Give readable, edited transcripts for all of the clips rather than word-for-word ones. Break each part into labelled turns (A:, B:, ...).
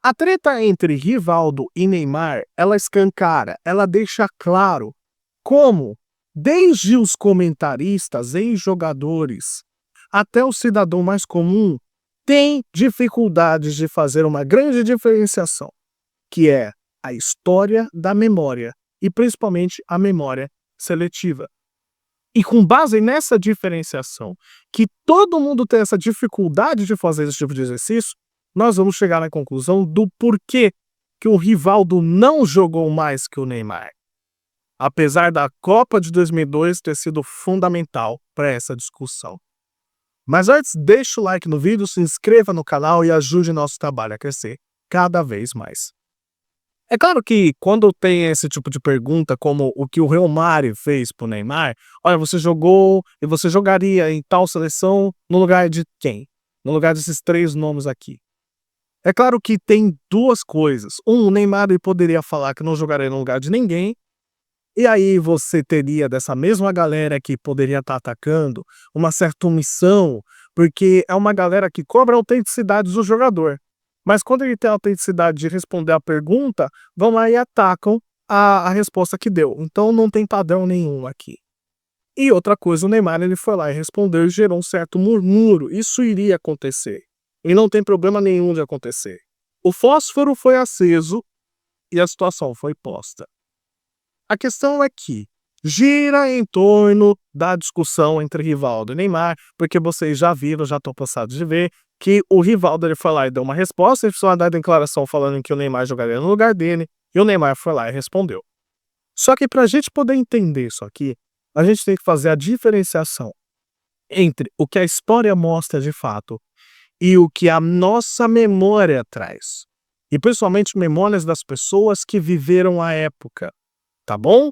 A: A treta entre Rivaldo e Neymar, ela escancara, ela deixa claro como, desde os comentaristas, ex-jogadores, até o cidadão mais comum, tem dificuldades de fazer uma grande diferenciação, que é a história da memória, e principalmente a memória seletiva. E com base nessa diferenciação, que todo mundo tem essa dificuldade de fazer esse tipo de exercício, nós vamos chegar na conclusão do porquê que o Rivaldo não jogou mais que o Neymar. Apesar da Copa de 2002 ter sido fundamental para essa discussão. Mas antes, deixa o like no vídeo, se inscreva no canal e ajude nosso trabalho a crescer cada vez mais. É claro que quando tem esse tipo de pergunta, como o que o Real Madrid fez pro Neymar, olha, você jogou e você jogaria em tal seleção no lugar de quem? No lugar desses 3 nomes aqui. É claro que tem 2 coisas. O Neymar ele poderia falar que não jogaria no lugar de ninguém, e aí você teria dessa mesma galera que poderia estar atacando uma certa omissão, porque é uma galera que cobra a autenticidade do jogador. Mas quando ele tem a autenticidade de responder a pergunta, vão lá e atacam a resposta que deu. Então não tem padrão nenhum aqui. E outra coisa, o Neymar ele foi lá e respondeu e gerou um certo murmúrio. Isso iria acontecer. E não tem problema nenhum de acontecer. O fósforo foi aceso e a situação foi posta. A questão é que gira em torno da discussão entre Rivaldo e Neymar, porque vocês já viram, já estão cansados de ver, que o Rivaldo ele foi lá e deu uma resposta, ele precisou dar a declaração falando que o Neymar jogaria no lugar dele, e o Neymar foi lá e respondeu. Só que para a gente poder entender isso aqui, a gente tem que fazer a diferenciação entre o que a história mostra de fato e o que a nossa memória traz. E principalmente memórias das pessoas que viveram a época, tá bom?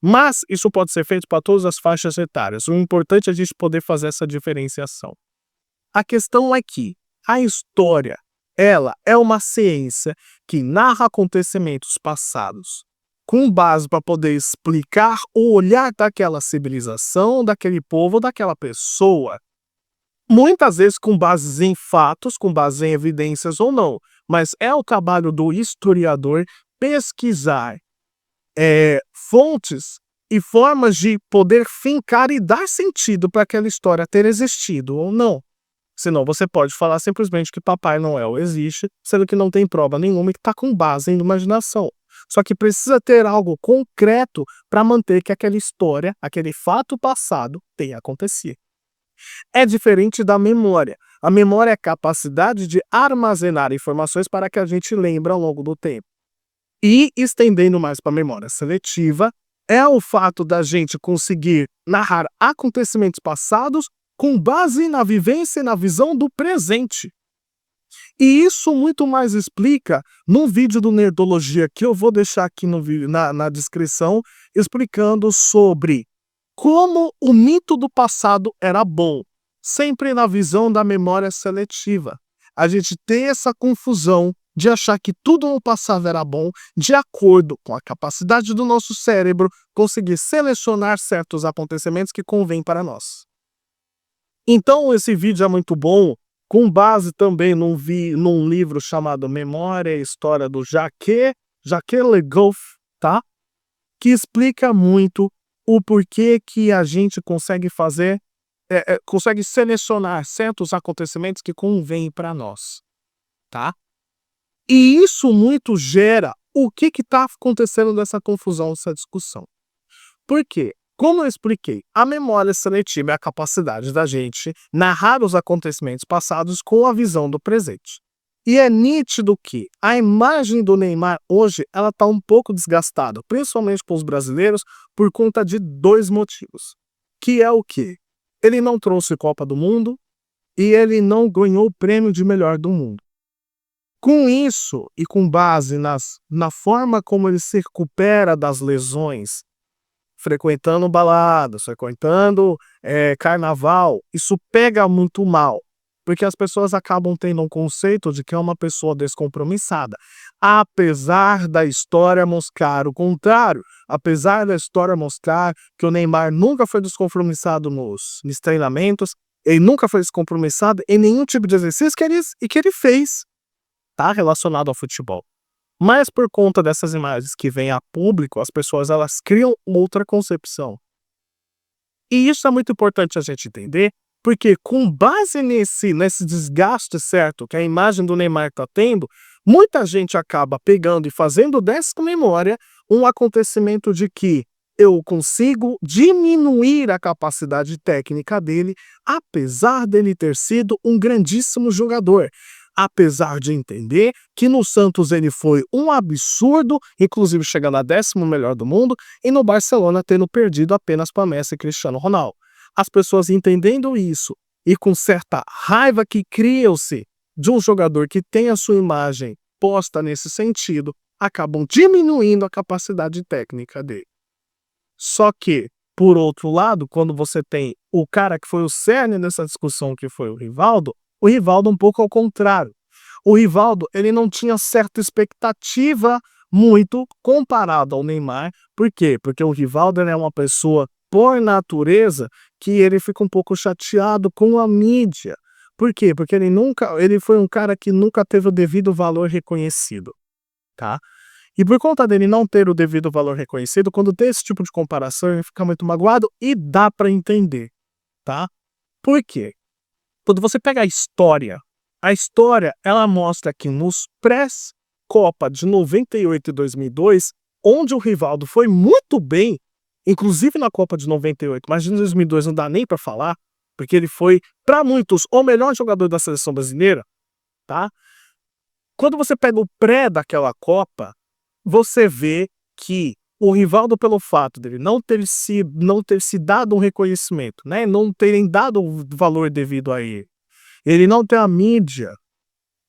A: Mas isso pode ser feito para todas as faixas etárias. O importante é a gente poder fazer essa diferenciação. A questão é que a história, ela é uma ciência que narra acontecimentos passados com base para poder explicar o olhar daquela civilização, daquele povo, daquela pessoa. Muitas vezes com bases em fatos, com base em evidências ou não, mas é o trabalho do historiador pesquisar fontes e formas de poder fincar e dar sentido para aquela história ter existido ou não. Senão você pode falar simplesmente que Papai Noel existe, sendo que não tem prova nenhuma e que está com base em imaginação. Só que precisa ter algo concreto para manter que aquela história, aquele fato passado tenha acontecido. É diferente da memória. A memória é a capacidade de armazenar informações para que a gente lembre ao longo do tempo. E, estendendo mais para a memória seletiva, é o fato da gente conseguir narrar acontecimentos passados com base na vivência e na visão do presente. E isso muito mais explica num vídeo do Nerdologia que eu vou deixar aqui na descrição, explicando sobre como o mito do passado era bom, sempre na visão da memória seletiva. A gente tem essa confusão de achar que tudo no passado era bom, de acordo com a capacidade do nosso cérebro conseguir selecionar certos acontecimentos que convêm para nós. Então esse vídeo é muito bom, com base também num livro chamado Memória e História do Jacques Le Goff, tá? Que explica muito o porquê que a gente consegue consegue selecionar certos acontecimentos que convêm para nós, tá? E isso muito gera o que está acontecendo nessa confusão, nessa discussão. Por quê? Como eu expliquei, a memória seletiva é a capacidade da gente narrar os acontecimentos passados com a visão do presente. E é nítido que a imagem do Neymar hoje ela está um pouco desgastada, principalmente para os brasileiros, por conta de 2 motivos. Que é o quê? Ele não trouxe Copa do Mundo e ele não ganhou o prêmio de melhor do mundo. Com isso, e com base na forma como ele se recupera das lesões, frequentando baladas, frequentando carnaval, isso pega muito mal, porque as pessoas acabam tendo um conceito de que é uma pessoa descompromissada, apesar da história mostrar o contrário, apesar da história mostrar que o Neymar nunca foi descompromissado nos treinamentos, ele nunca foi descompromissado em nenhum tipo de exercício que ele fez. está relacionado ao futebol. Mas por conta dessas imagens que vêm a público, as pessoas elas criam outra concepção. E isso é muito importante a gente entender, porque com base nesse desgaste, certo, que a imagem do Neymar está tendo, muita gente acaba pegando e fazendo dessa memória um acontecimento de que eu consigo diminuir a capacidade técnica dele, apesar dele ter sido um grandíssimo jogador. Apesar de entender que no Santos ele foi um absurdo, inclusive chegando a 10º melhor do mundo, e no Barcelona tendo perdido apenas para Messi e Cristiano Ronaldo. As pessoas entendendo isso e com certa raiva que criam-se de um jogador que tem a sua imagem posta nesse sentido, acabam diminuindo a capacidade técnica dele. Só que, por outro lado, quando você tem o cara que foi o cerne dessa discussão, que foi o Rivaldo um pouco ao contrário. O Rivaldo, ele não tinha certa expectativa muito comparado ao Neymar. Por quê? Porque o Rivaldo é uma pessoa, por natureza, que ele fica um pouco chateado com a mídia. Por quê? Porque ele foi um cara que nunca teve o devido valor reconhecido, tá? E por conta dele não ter o devido valor reconhecido, quando tem esse tipo de comparação, ele fica muito magoado e dá para entender, tá? Por quê? Quando você pega a história ela mostra que nos pré-Copa de 98 e 2002, onde o Rivaldo foi muito bem, inclusive na Copa de 98, mas em 2002 não dá nem para falar, porque ele foi, para muitos, o melhor jogador da seleção brasileira, tá? Quando você pega o pré daquela Copa, você vê que o Rivaldo, pelo fato dele não ter se dado um reconhecimento, né? Não terem dado o valor devido a ele não ter a mídia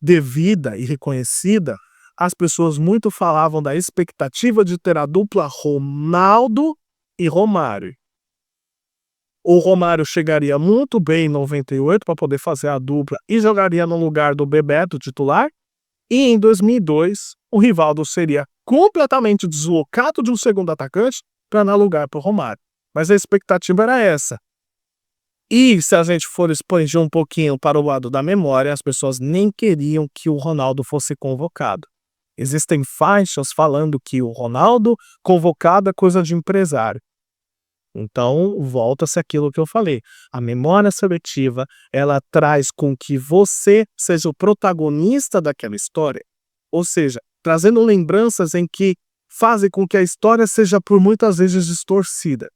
A: devida e reconhecida, as pessoas muito falavam da expectativa de ter a dupla Ronaldo e Romário. O Romário chegaria muito bem em 98 para poder fazer a dupla e jogaria no lugar do Bebeto titular. E em 2002, o Rivaldo seria completamente deslocado de um segundo atacante para dar lugar para o Romário. Mas a expectativa era essa. E se a gente for expandir um pouquinho para o lado da memória, as pessoas nem queriam que o Ronaldo fosse convocado. Existem faixas falando que o Ronaldo convocado é coisa de empresário. Então, volta-se aquilo que eu falei. A memória seletiva, ela traz com que você seja o protagonista daquela história. Ou seja, trazendo lembranças em que fazem com que a história seja por muitas vezes distorcida.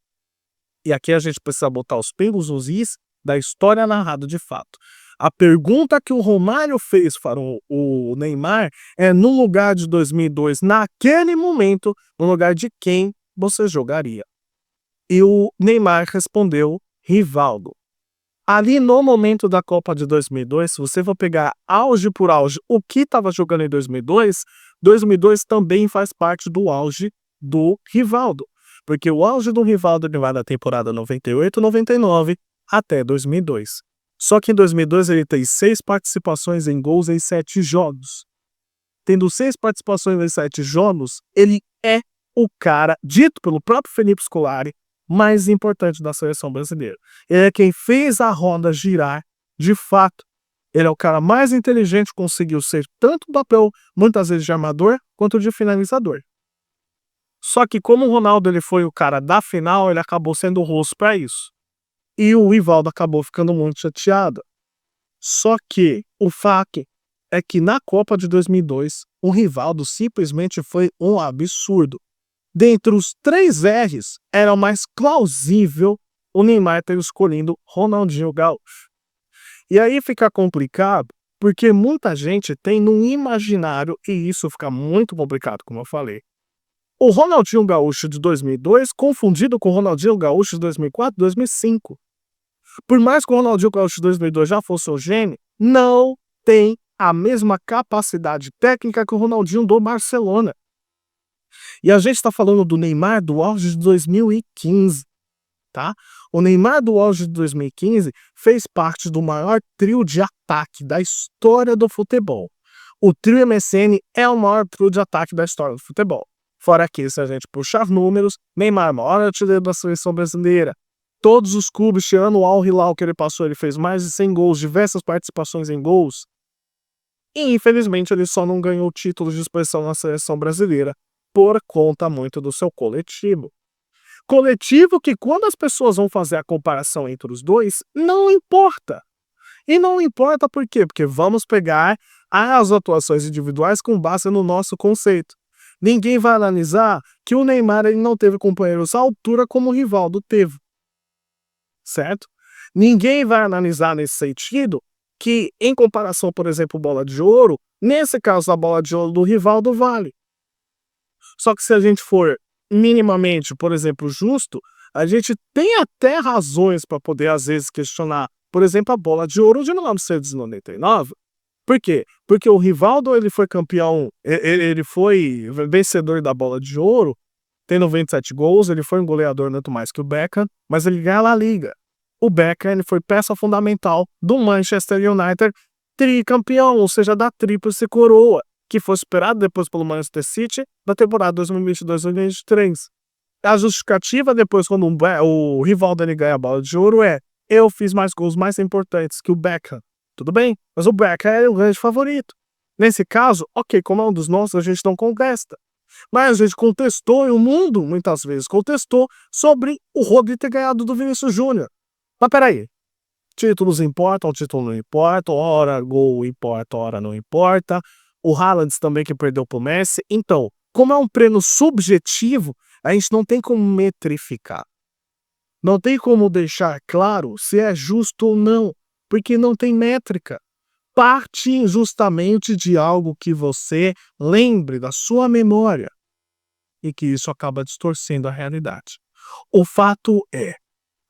A: E aqui a gente precisa botar os pingos nos is da história narrada de fato. A pergunta que o Romário fez para o Neymar é: no lugar de 2002, naquele momento, no lugar de quem você jogaria? E o Neymar respondeu Rivaldo. Ali no momento da Copa de 2002, se você for pegar auge por auge, o que estava jogando em 2002, 2002 também faz parte do auge do Rivaldo. Porque o auge do Rivaldo vai da temporada 98, 99 até 2002. Só que em 2002 ele tem 6 participações em gols em 7 jogos. Tendo 6 participações em 7 jogos, ele é o cara, dito pelo próprio Felipe Scolari, mais importante da seleção brasileira. Ele é quem fez a roda girar, de fato. Ele é o cara mais inteligente, conseguiu ser tanto o papel, muitas vezes de armador, quanto de finalizador. Só que como o Ronaldo ele foi o cara da final, ele acabou sendo o rosto para isso. E o Rivaldo acabou ficando muito chateado. Só que o fato é que na Copa de 2002, o Rivaldo simplesmente foi um absurdo. Dentre os 3 R's, era mais plausível o Neymar ter escolhido Ronaldinho Gaúcho. E aí fica complicado, porque muita gente tem no imaginário, e isso fica muito complicado, como eu falei, o Ronaldinho Gaúcho de 2002 confundido com o Ronaldinho Gaúcho de 2004, 2005. Por mais que o Ronaldinho Gaúcho de 2002 já fosse o gênio, não tem a mesma capacidade técnica que o Ronaldinho do Barcelona. E a gente está falando do Neymar do auge de 2015, tá? O Neymar do auge de 2015 fez parte do maior trio de ataque da história do futebol. O trio MSN é o maior trio de ataque da história do futebol. Fora que, se a gente puxar números, Neymar, maior artilheiro da seleção brasileira. Todos os clubes, tirando o Al Hilal que ele passou, ele fez mais de 100 gols, diversas participações em gols. E infelizmente ele só não ganhou títulos de expressão na seleção brasileira por conta muito do seu coletivo. Coletivo que, quando as pessoas vão fazer a comparação entre os dois, não importa. E não importa por quê? Porque vamos pegar as atuações individuais com base no nosso conceito. Ninguém vai analisar que o Neymar ele não teve companheiros à altura como o Rivaldo teve. Certo? Ninguém vai analisar nesse sentido que, em comparação, por exemplo, bola de ouro, nesse caso a bola de ouro do Rivaldo vale. Só que se a gente for minimamente, por exemplo, justo, a gente tem até razões para poder, às vezes, questionar, por exemplo, a bola de ouro de 1999. Por quê? Porque o Rivaldo ele foi campeão, ele foi vencedor da bola de ouro, tendo 27 gols, ele foi um goleador muito mais que o Beckham, mas ele ganha a La Liga. O Beckham ele foi peça fundamental do Manchester United, tricampeão, ou seja, da tríplice coroa, que foi superado depois pelo Manchester City na temporada 2022-2023. A justificativa depois, quando o Rivaldo ele ganha a bola de ouro, eu fiz mais gols mais importantes que o Beckham. Tudo bem, mas o Beckham é o grande favorito. Nesse caso, ok, como é um dos nossos, a gente não contesta. Mas a gente contestou, e o mundo muitas vezes contestou, sobre o Rodri ter ganhado do Vinícius Júnior. Mas peraí, títulos importam, título não importa, hora gol importa, hora não importa. O Haaland também que perdeu pro Messi. Então, como é um prêmio subjetivo, a gente não tem como metrificar. Não tem como deixar claro se é justo ou não, porque não tem métrica. Parte justamente de algo que você lembre da sua memória e que isso acaba distorcendo a realidade. O fato é,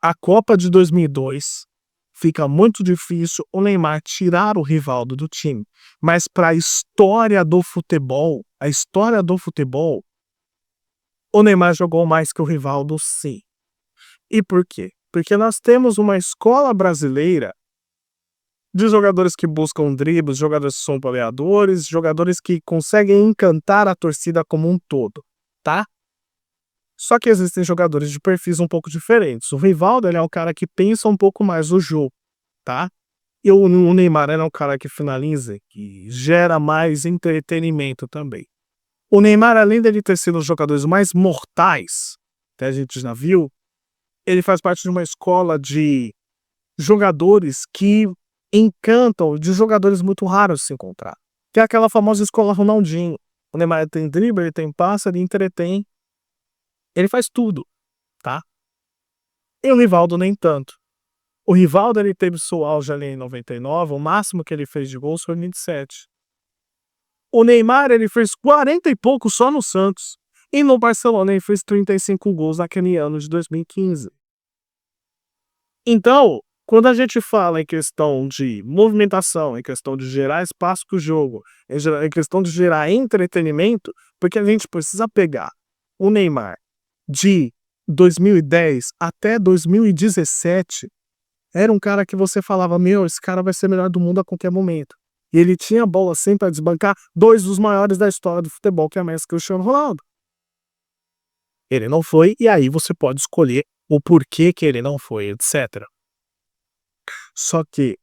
A: a Copa de 2002 fica muito difícil o Neymar tirar o Rivaldo do time, mas para a história do futebol, o Neymar jogou mais que o Rivaldo, sim. E por quê? Porque nós temos uma escola brasileira de jogadores que buscam dribles, jogadores que são goleadores, jogadores que conseguem encantar a torcida como um todo, tá? Só que existem jogadores de perfis um pouco diferentes. O Rivaldo ele é um cara que pensa um pouco mais o jogo, tá? E o Neymar é um cara que finaliza, que gera mais entretenimento também. O Neymar, além dele ter sido um dos jogadores mais mortais que a gente já viu, ele faz parte de uma escola de jogadores que encantam, de jogadores muito raros de se encontrar. Que é aquela famosa escola Ronaldinho. O Neymar tem drible, ele tem passe, ele entretém. Ele faz tudo, tá? E o Rivaldo nem tanto. O Rivaldo ele teve seu auge ali em 99, o máximo que ele fez de gols foi em 27. O Neymar ele fez 40 e pouco só no Santos. E no Barcelona ele fez 35 gols naquele ano de 2015. Então, quando a gente fala em questão de movimentação, em questão de gerar espaço para o jogo, em questão de gerar entretenimento, porque a gente precisa pegar o Neymar de 2010 até 2017, era um cara que você falava, esse cara vai ser o melhor do mundo a qualquer momento. E ele tinha a bola sempre para desbancar dois dos maiores da história do futebol, que é Messi e Cristiano Ronaldo. Ele não foi, e aí você pode escolher o porquê que ele não foi, etc. Só que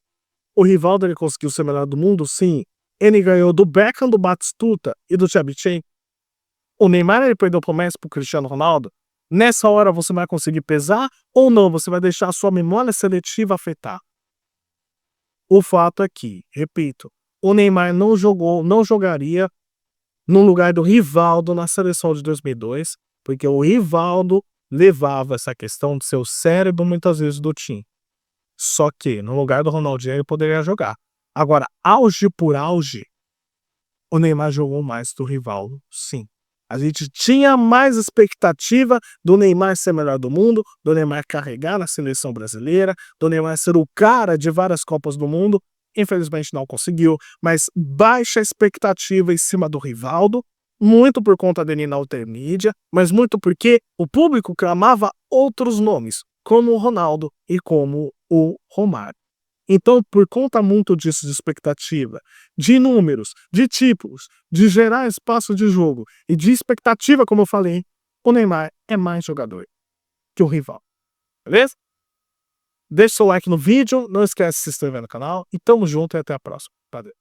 A: o Rivaldo ele conseguiu ser o melhor do mundo, sim. Ele ganhou do Beckham, do Batistuta e do Tchebichen. O Neymar ele perdeu pro Messi, pro Cristiano Ronaldo. Nessa hora você vai conseguir pesar ou não? Você vai deixar a sua memória seletiva afetar? O fato é que, repito, o Neymar não jogaria no lugar do Rivaldo na seleção de 2002, porque o Rivaldo levava essa questão do seu cérebro muitas vezes do time. Só que no lugar do Ronaldinho ele poderia jogar. Agora, auge por auge, o Neymar jogou mais do Rivaldo, sim. A gente tinha mais expectativa do Neymar ser melhor do mundo, do Neymar carregar na seleção brasileira, do Neymar ser o cara de várias Copas do Mundo. Infelizmente não conseguiu, mas baixa expectativa em cima do Rivaldo, muito por conta dele na altermídia, mas muito porque o público clamava outros nomes, como o Ronaldo e como o Romário. Então, por conta muito disso de expectativa, de números, de tipos, de gerar espaço de jogo e de expectativa, como eu falei, o Neymar é mais jogador que o Rivaldo. Beleza? Deixa o seu like no vídeo, não esquece de se inscrever no canal e tamo junto e até a próxima. Valeu.